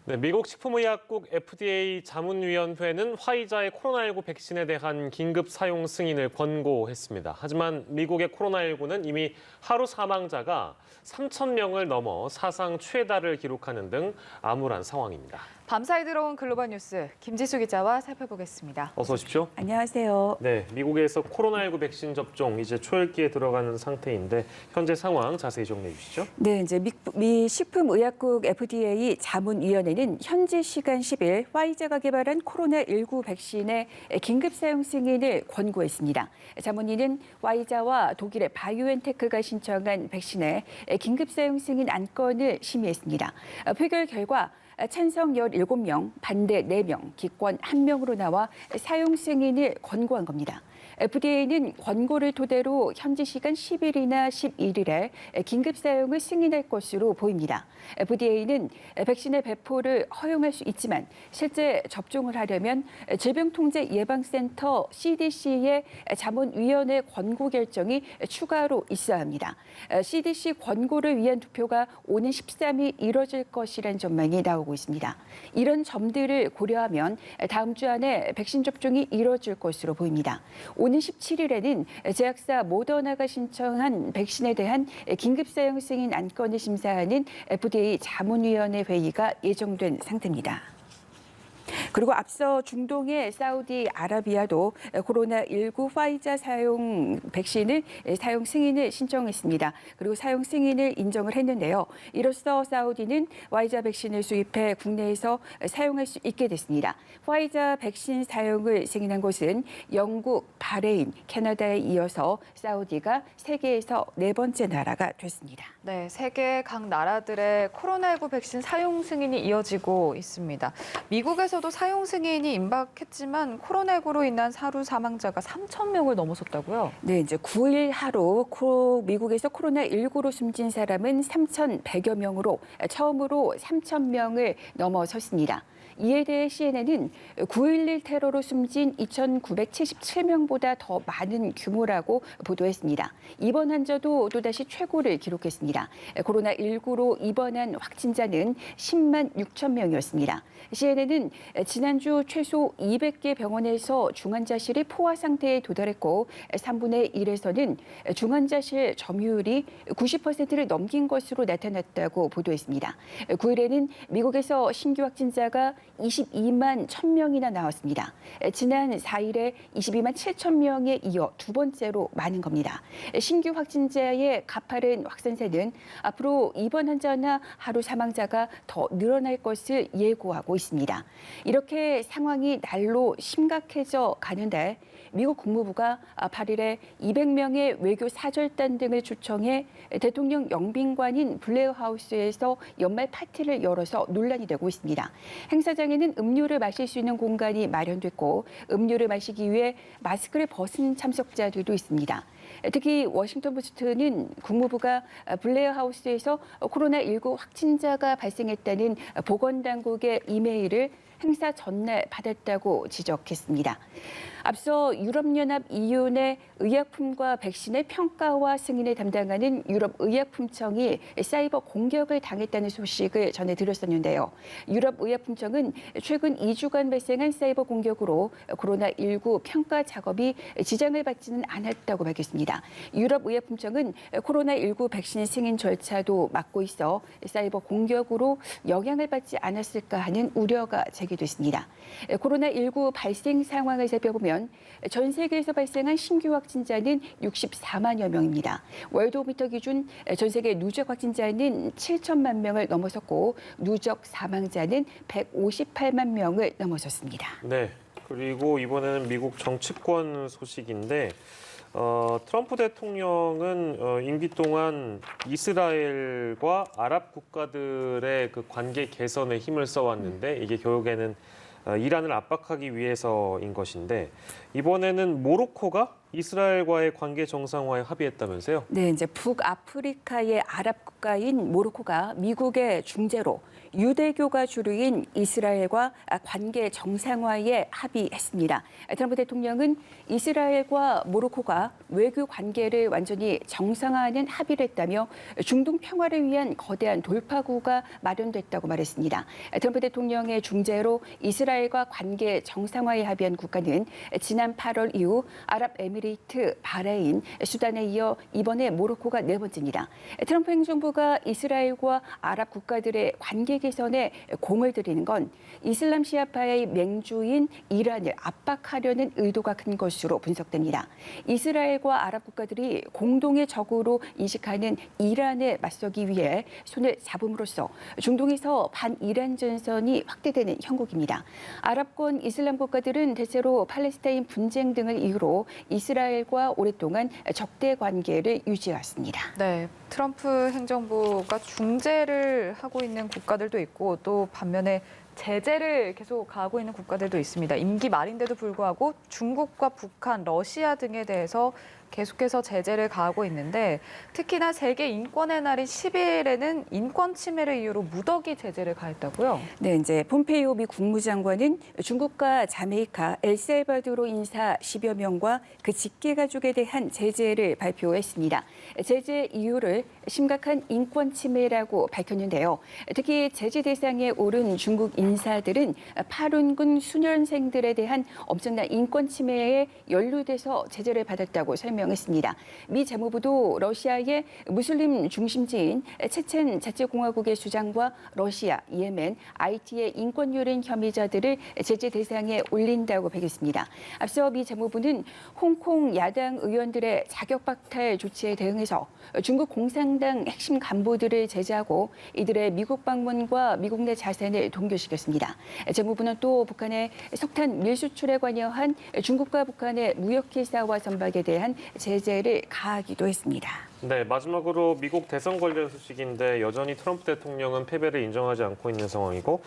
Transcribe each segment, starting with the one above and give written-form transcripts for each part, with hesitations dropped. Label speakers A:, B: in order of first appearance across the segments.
A: 네, 미국 식품의약국 FDA 자문위원회는 화이자의 코로나19 백신에 대한 긴급 사용 승인을 권고했습니다. 하지만 미국의 코로나19는 이미 하루 사망자가 3,000명을 넘어 사상 최다를 기록하는 등 암울한 상황입니다.
B: 밤사이 들어온 글로벌 뉴스 김지수 기자와 살펴보겠습니다.
A: 어서 오십시오.
C: 안녕하세요.
A: 네, 미국에서 코로나19 백신 접종 이제 초읽기에 들어가는 상태인데 현재 상황 자세히 정리해 주시죠.
C: 네, 이제 미 식품의약국 FDA 자문위원회는 현지 시간 10일 화이자가 개발한 코로나19 백신의 긴급 사용 승인을 권고했습니다. 자문위는 화이자와 독일의 바이오엔테크가 신청한 백신의 긴급 사용 승인 안건을 심의했습니다. 표결 결과 찬성 17명, 반대 4명, 기권 1명으로 나와 사용 승인을 권고한 겁니다. FDA는 권고를 토대로 현지 시간 10일이나 11일에 긴급 사용을 승인할 것으로 보입니다. FDA는 백신의 배포를 허용할 수 있지만 실제 접종을 하려면 질병통제예방센터 CDC의 자문위원회 권고 결정이 추가로 있어야 합니다. CDC 권고를 위한 투표가 오는 13일 이뤄질 것이란 전망이 나오고 있습니다. 이런 점들을 고려하면 다음 주 안에 백신 접종이 이뤄질 것으로 보입니다. 오는 17일에는 제약사 모더나가 신청한 백신에 대한 긴급 사용 승인 안건을 심사하는 FDA 자문위원회 회의가 예정된 상태입니다. 그리고 앞서 중동의 사우디아라비아도 코로나19 화이자 사용 백신을 사용 승인을 신청했습니다. 그리고 사용 승인을 인정을 했는데요. 이로써 사우디는 화이자 백신을 수입해 국내에서 사용할 수 있게 됐습니다. 화이자 백신 사용을 승인한 곳은 영국, 바레인, 캐나다에 이어서 사우디가 세계에서 4번째 나라가 됐습니다.
B: 네, 세계 각 나라들의 코로나19 백신 사용 승인이 이어지고 있습니다. 미국에서도 사용 승인이 임박했지만 코로나19로 인한 하루 사망자가 3,000명을 넘어섰다고요?
C: 네, 이제 9일 하루 미국에서 코로나19로 숨진 사람은 3,100여 명으로 처음으로 3,000명을 넘어섰습니다. 이에 대해 CNN은 9.11 테러로 숨진 2,977명보다 더 많은 규모라고 보도했습니다. 입원 환자도 또다시 최고를 기록했습니다. 코로나19로 입원한 확진자는 10만 6천 명이었습니다. CNN은 지난주 최소 200개 병원에서 중환자실이 포화 상태에 도달했고 3분의 1에서는 중환자실 점유율이 90%를 넘긴 것으로 나타났다고 보도했습니다. 9일에는 미국에서 신규 확진자가 22만 1,000명이나 나왔습니다. 지난 4일에 22만 7천 명에 이어 두 번째로 많은 겁니다. 신규 확진자의 가파른 확산세는 앞으로 입원 환자나 하루 사망자가 더 늘어날 것을 예고하고 있습니다. 이렇게 상황이 날로 심각해져 가는데 미국 국무부가 8일에 200명의 외교 사절단 등을 초청해 대통령 영빈관인 블레어 하우스에서 연말 파티를 열어서 논란이 되고 있습니다. 행사장에는 음료를 마실 수 있는 공간이 마련됐고 음료를 마시기 위해 마스크를 벗은 참석자들도 있습니다. 특히 워싱턴 포스트는 국무부가 블레어 하우스에서 코로나19 확진자가 발생했다는 보건당국의 이메일을 행사 전날 받았다고 지적했습니다. 앞서 유럽연합 EU 내 의약품과 백신의 평가와 승인을 담당하는 유럽의약품청이 사이버 공격을 당했다는 소식을 전해드렸었는데요. 유럽의약품청은 최근 2주간 발생한 사이버 공격으로 코로나19 평가 작업이 지장을 받지는 않았다고 밝혔습니다. 유럽의약품청은 코로나19 백신 승인 절차도 맡고 있어 사이버 공격으로 영향을 받지 않았을까 하는 우려가 제기됐습니다. 코로나19 발생 상황을 살펴보면 전 세계에서 발생한 신규 확진자는 64만여 명입니다. 월드오미터 기준 전 세계 누적 확진자는 7천만 명을 넘어섰고 누적 사망자는 158만 명을 넘어섰습니다.
A: 네, 그리고 이번에는 미국 정치권 소식인데 트럼프 대통령은 임기 동안 이스라엘과 아랍 국가들의 그 관계 개선에 힘을 써왔는데 이게 결국에는 이란을 압박하기 위해서인 것인데 이번에는 모로코가 이스라엘과의 관계 정상화에 합의했다면서요?
C: 네, 이제 북아프리카의 아랍 국가인 모로코가 미국의 중재로 유대교가 주류인 이스라엘과 관계 정상화에 합의했습니다. 트럼프 대통령은 이스라엘과 모로코가 외교 관계를 완전히 정상화하는 합의를 했다며 중동 평화를 위한 거대한 돌파구가 마련됐다고 말했습니다. 트럼프 대통령의 중재로 이스라엘과 관계 정상화에 합의한 국가는 지난 8월 이후 아랍에미리트, 바레인, 수단에 이어 이번에 모로코가 네 번째입니다. 트럼프 행정부가 이스라엘과 아랍 국가들의 관계 개선에 공을 들이는 건 이슬람 시아파의 맹주인 이란을 압박하려는 의도가 큰 것으로 분석됩니다. 이스라엘과 아랍 국가들이 공동의 적으로 인식하는 이란에 맞서기 위해 손을 잡음으로써 중동에서 반이란 전선이 확대되는 형국입니다. 아랍권 이슬람 국가들은 대체로 팔레스타인 분쟁 등을 이유로 이스라엘과 오랫동안 적대 관계를 유지해왔습니다.
B: 네, 트럼프 행정부가 중재를 하고 있는 국가들도 있고 또 반면에 제재를 계속 가하고 있는 국가들도 있습니다. 임기 말인데도 불구하고 중국과 북한, 러시아 등에 대해서 계속해서 제재를 가하고 있는데 특히나 세계 인권의 날인 10일에는 인권 침해를 이유로 무더기 제재를 가했다고요?
C: 네, 이제 폼페이오 미 국무장관은 중국과 자메이카, 엘살바도르 인사 10여 명과 그 직계 가족에 대한 제재를 발표했습니다. 제재 이유를 심각한 인권 침해라고 밝혔는데요. 특히 제재 대상에 오른 중국 인사들은 파룬군 수련생들에 대한 엄청난 인권 침해에 연루돼서 제재를 받았다고 설명했습니다. 미 재무부도 러시아의 무슬림 중심지인 체첸 자치공화국의 수장과 러시아, 예멘, IT의 인권 유린 혐의자들을 제재 대상에 올린다고 밝혔습니다. 앞서 미 재무부는 홍콩 야당 의원들의 자격 박탈 조치에 대응해서 중국 공산당 핵심 간부들을 제재하고 이들의 미국 방문과 미국 내 자산을 동결시켰습니다. 재무부는 또 북한의 석탄 밀수출에 관여한 중국과 북한의 무역회사와 선박에 대한 제재를 가하기도 했습니다.
A: 네, 마지막으로 미국 대선 관련 소식인데 여전히 트럼프 대통령은 패배를 인정하지 않고 있는 상황이고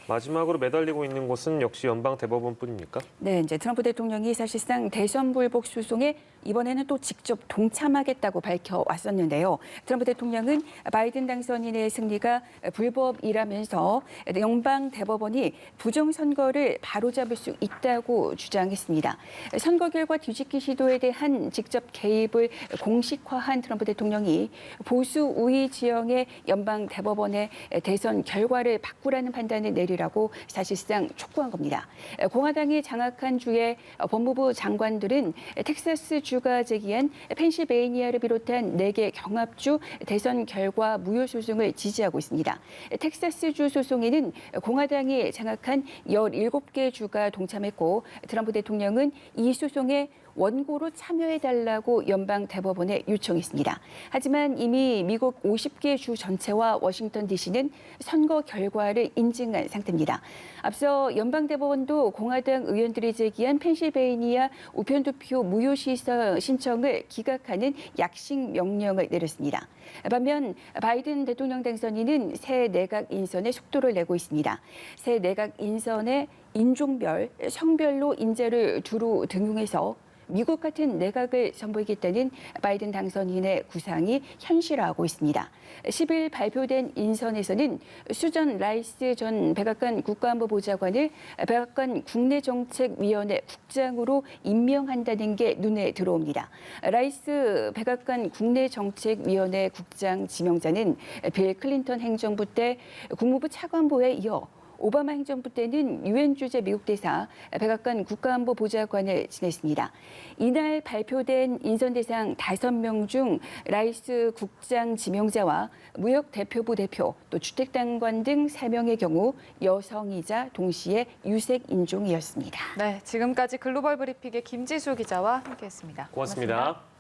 A: 마지막으로 매달리고 있는 곳은 역시 연방 대법원뿐입니까?
C: 네, 이제 트럼프 대통령이 사실상 대선 불복 소송에 이번에는 또 직접 동참하겠다고 밝혀왔었는데요. 트럼프 대통령은 바이든 당선인의 승리가 불법이라면서 연방 대법원이 부정선거를 바로잡을 수 있다고 주장했습니다. 선거 결과 뒤집기 시도에 대한 직접 개입을 공식화한 트럼프 대통령이 보수 우위 지형의 연방 대법원의 대선 결과를 바꾸라는 판단을 내리라고 사실상 촉구한 겁니다. 공화당이 장악한 주의 법무부 장관들은 텍사스 주가 제기한 펜실베이니아를 비롯한 4개 경합주 대선 결과 무효 소송을 지지하고 있습니다. 텍사스주 소송에는 공화당이 장악한 17개 주가 동참했고 트럼프 대통령은 이 소송에 원고로 참여해달라고 연방 대법원에 요청했습니다. 하지만 이미 미국 50개 주 전체와 워싱턴 DC는 선거 결과를 인증한 상태입니다. 앞서 연방 대법원도 공화당 의원들이 제기한 펜실베이니아 우편투표 무효 신청을 기각하는 약식 명령을 내렸습니다. 반면 바이든 대통령 당선인은 새 내각 인선에 속도를 내고 있습니다. 새 내각 인선에 인종별, 성별로 인재를 두루 등용해서 미국 같은 내각을 선보이겠다는 바이든 당선인의 구상이 현실화하고 있습니다. 10일 발표된 인선에서는 수전 라이스 전 백악관 국가안보보좌관을 백악관 국내정책위원회 국장으로 임명한다는 게 눈에 들어옵니다. 라이스 백악관 국내정책위원회 국장 지명자는 빌 클린턴 행정부 때 국무부 차관보에 이어 오바마 행정부 때는 유엔 주재 미국 대사, 백악관 국가안보보좌관을 지냈습니다. 이날 발표된 인선 대상 5명 중 라이스 국장 지명자와 무역대표부 대표, 또 주택당관 등 3명의 경우 여성이자 동시에 유색 인종이었습니다.
B: 네, 지금까지 글로벌 브리핑의 김지수 기자와 함께했습니다.
A: 고맙습니다.